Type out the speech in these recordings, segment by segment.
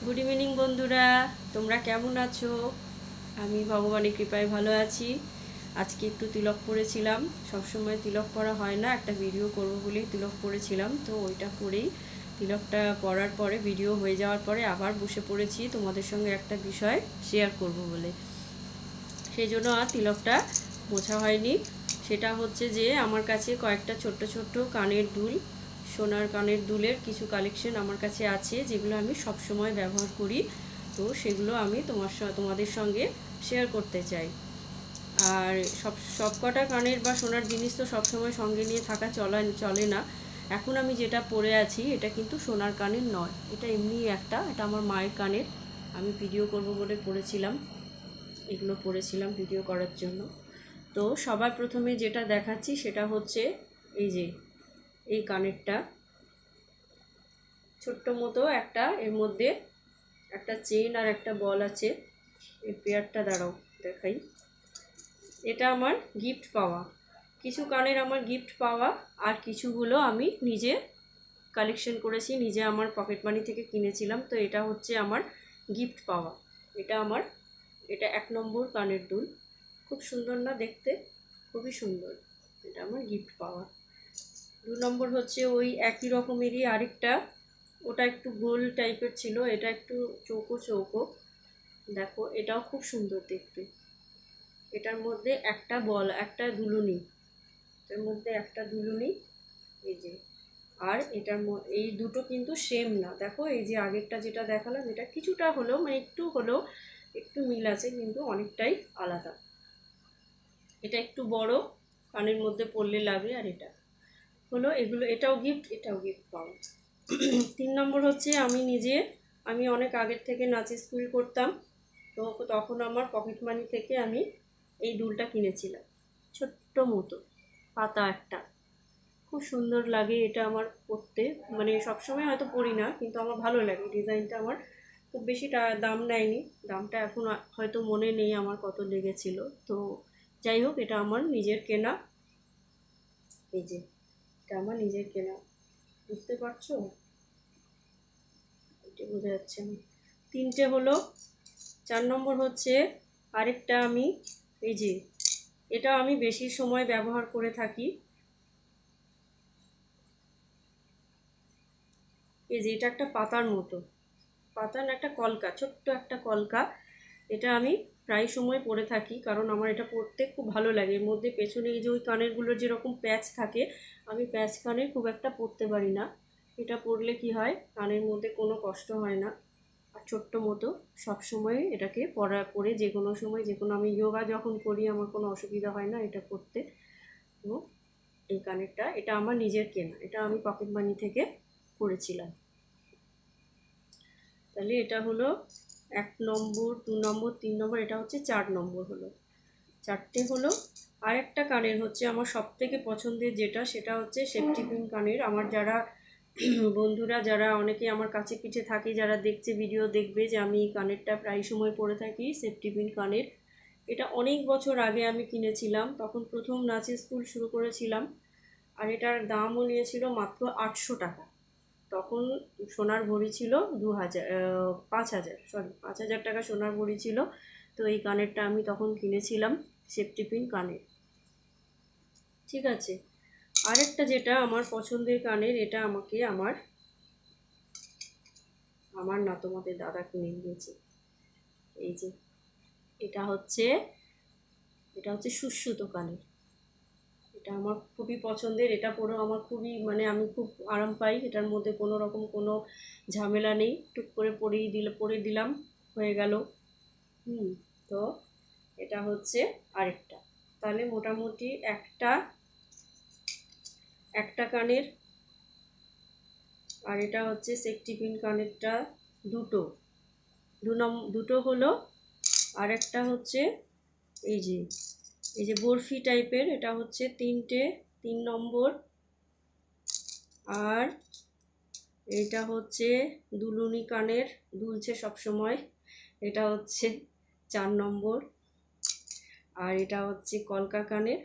Good evening বন্ধুরা, তোমরা কেমন আছো? আমি ভগবানের কৃপায় ভালো আছি। আজকে একটু তিলক পরেছিলাম। সবসময় তিলক পরা হয় না, একটা ভিডিও করব বলেই তিলক পরেছিলাম, তো ওইটা করেই তিলকটা পরার পরে ভিডিও হয়ে যাওয়ার পরে আবার বসে পড়েছি তোমাদের সঙ্গে একটা বিষয় শেয়ার করব বলে। সেই জন্য আর তিলকটা মোছা হয়নি। সেটা হচ্ছে যে আমার কাছে কয়েকটা ছোট্ট ছোট্ট কানের দুল, সোনার কানের দুলের কিছু কালেকশন আমার কাছে আছে, যেগুলো আমি সব সময় ব্যবহার করি। তো সেগুলো আমি তোমাদের সঙ্গে শেয়ার করতে চাই। আর সব কটা কানের বা সোনার জিনিস তো সবসময় সঙ্গে নিয়ে থাকা চলে না। এখন আমি যেটা পরে আছি এটা কিন্তু সোনার কানের নয়, এটা এমনি এটা আমার মায়ের কানের। আমি ভিডিও করব বলে পরেছিলাম, এগুলো পরেছিলাম ভিডিও করার জন্য। তো সবার প্রথমে যেটা দেখাচ্ছি সেটা হচ্ছে এই যে এই কানেরটা, ছোট্ট মতো একটা, এর মধ্যে একটা চেন আর একটা বল আছে। এই পেয়ারটা দাঁড়াও দেখাই। এটা আমার গিফট পাওয়া, কিছু কানের আমার গিফট পাওয়া, আর কিছুগুলো আমি নিজে কালেকশন করেছি, নিজে আমার পকেট মানি থেকে কিনেছিলাম। তো এটা হচ্ছে আমার গিফট পাওয়া। এটা 1 নম্বর কানের দুল। খুব সুন্দর না দেখতে? খুবই সুন্দর। এটা আমার গিফট পাওয়া। 2 নম্বর হচ্ছে ওই একই রকমেরই আরেকটা, ওটা একটু গোল টাইপের ছিল, এটা একটু চৌকো চৌকো। দেখো এটাও খুব সুন্দর দেখতে। এটার মধ্যে একটা বল, একটা দুলুনি, এটার মধ্যে একটা দুলুনি, এই যে। আর এই দুটো কিন্তু সেম না। দেখো এই যে আগেরটা যেটা দেখালাম, এটা কিছুটা হলেও মানে একটু হলেও একটু মিল আছে, কিন্তু অনেকটাই আলাদা। এটা একটু বড়, কানের মধ্যে পরলে লাগে। আর এটা হলো এগুলো, এটাও গিফট পাওয়া। 3 নম্বর হচ্ছে আমি অনেক আগের থেকে নাচের স্কুল করতাম। তো তখন আমার পকেট মানি থেকে আমি এই দুলটা কিনেছিলাম, ছোট্ট মতো পাতা একটা। খুব সুন্দর লাগে এটা আমার পরতে, মানে সবসময় হয়তো পরি না, কিন্তু আমার ভালো লাগে ডিজাইনটা। আমার খুব বেশি দাম নেয়নি, দামটা এখন হয়তো মনে নেই আমার কত লেগেছিল। তো যাই হোক, এটা আমার নিজের কেনা। এই যে এটা আমার নিজের কেনা, বুঝতে পারছো? এটা বোঝা যাচ্ছে না। 3টে হলো। 4 নম্বর হচ্ছে আরেকটা, আমি এই যে এটা আমি বেশি সময় ব্যবহার করে থাকি। এই যে এটা একটা পাতার মতো, পাতার একটা কলকা, ছোট্ট একটা কলকা। এটা আমি প্রায় সময় পরে থাকি, কারণ আমার এটা পরতে খুব ভালো লাগে। এর মধ্যে পেছনে এই যে ওই কানেরগুলোর যেরকম প্যাচ থাকে, আমি প্যাচ কানের খুব একটা পরতে পারি না। এটা পরলে কি হয়, কানের মধ্যে কোনো কষ্ট হয় না। আর ছোট্ট মতো সবসময় এটাকে পরে যে কোনো সময়, যে কোনো, আমি যোগা যখন করি আমার কোনো অসুবিধা হয় না এটা করতে। তো এই কানেরটা, এটা আমার নিজের কেনা, এটা আমি পকেট মানি থেকে করেছিলাম। তাহলে এটা হলো 1 নম্বর, 2 নম্বর, 3 নম্বর, এটা হচ্ছে 4 নম্বর হলো। 4টে হলো। আরেকটা কানের হচ্ছে আমার সব থেকে পছন্দের, যেটা সেটা হচ্ছে সেফটি পিন কানের। আমার যারা বন্ধুরা, যারা অনেকে আমার কাছে পিঠে থাকে, যারা দেখছে ভিডিও, দেখবে যে আমি এই কানেরটা প্রায় সময় পরে থাকি, সেফটি পিন কানের। এটা অনেক বছর আগে আমি কিনেছিলাম, তখন প্রথম নাচের স্কুল শুরু করেছিলাম। আর এটার দামও নিয়েছিল মাত্র 800 টাকা। তখন সোনার ভরি ছিল 5,000 টাকা সোনার ভরি ছিল। তো এই কানেরটা আমি তখন কিনেছিলাম, সেফটি পিন কানের। ঠিক আছে। আরেকটা যেটা আমার পছন্দের কানের, এটা আমাকে আমার আমার না, তোমাদের দাদা কিনে দিয়েছে। এই যে এটা হচ্ছে সুশ্রুত কানের। এটা আমার খুবই পছন্দের, এটা পরেও আমার খুবই, মানে আমি খুব আরাম পাই। এটার মধ্যে কোনো রকম কোনো ঝামেলা নেই, টুক করে পরে দিলাম, হয়ে গেল। তো এটা হচ্ছে আরেকটা। তাহলে মোটামুটি একটা কানের। আর এটা হচ্ছে সেফটি পিন কানেরটা দুটো, দুটো হলো। আর একটা হচ্ছে এই যে বরফি টাইপের, এটা হচ্ছে 3 নম্বর। আর এটা হচ্ছে দুলুনি কানের, দুলছে সব সময়, এটা হচ্ছে 4 নম্বর। আর এটা হচ্ছে কলকা কানের,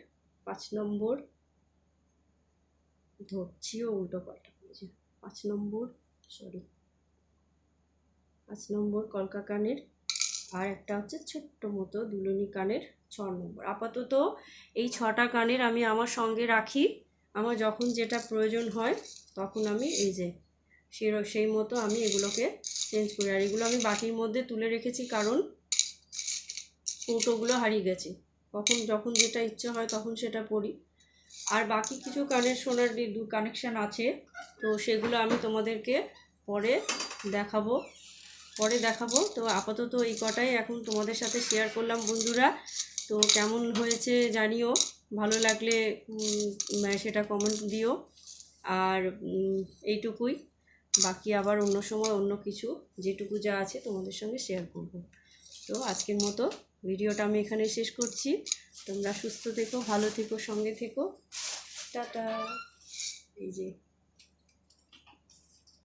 5 নম্বর। ধরছিও উল্টো পাল্টা, 5 নম্বর, সরি 5 নম্বর কলকা কানের, আর একটা হচ্ছে ছোট্ট মতো দুলুনি কানের 6 নম্বর। আপাতত এই 6টা কানের আমি আমার সঙ্গে রাখি, আমার যখন যেটা প্রয়োজন হয় তখন আমি এই যে সেই মতো আমি এগুলোকে চেঞ্জ করি। আর এগুলো আমি বাটির মধ্যে তুলে রেখেছি কারণ কৌটোগুলো হারিয়ে গেছে, যখন যেটা ইচ্ছে হয় তখন সেটা পরি। আর বাকি কিছু কানের সোনার কানেকশান আছে, তো সেগুলো আমি তোমাদেরকে পরে দেখাবো। তো আপাতত এই কটাই এখন তোমাদের সাথে শেয়ার করলাম বন্ধুরা। তো কেমন হয়েছে জানিও, ভালো লাগলে সেটা কমেন্ট দিও। আর এইটুকুই, বাকি আবার অন্য সময় অন্য কিছু যেটুকু যা আছে তোমাদের সঙ্গে শেয়ার করব। তো আজকের মতো ভিডিওটা আমি এখানে শেষ করছি। তোমরা সুস্থ থেকো, ভালো থেকো, সঙ্গে থেকো, টাটা। এই যে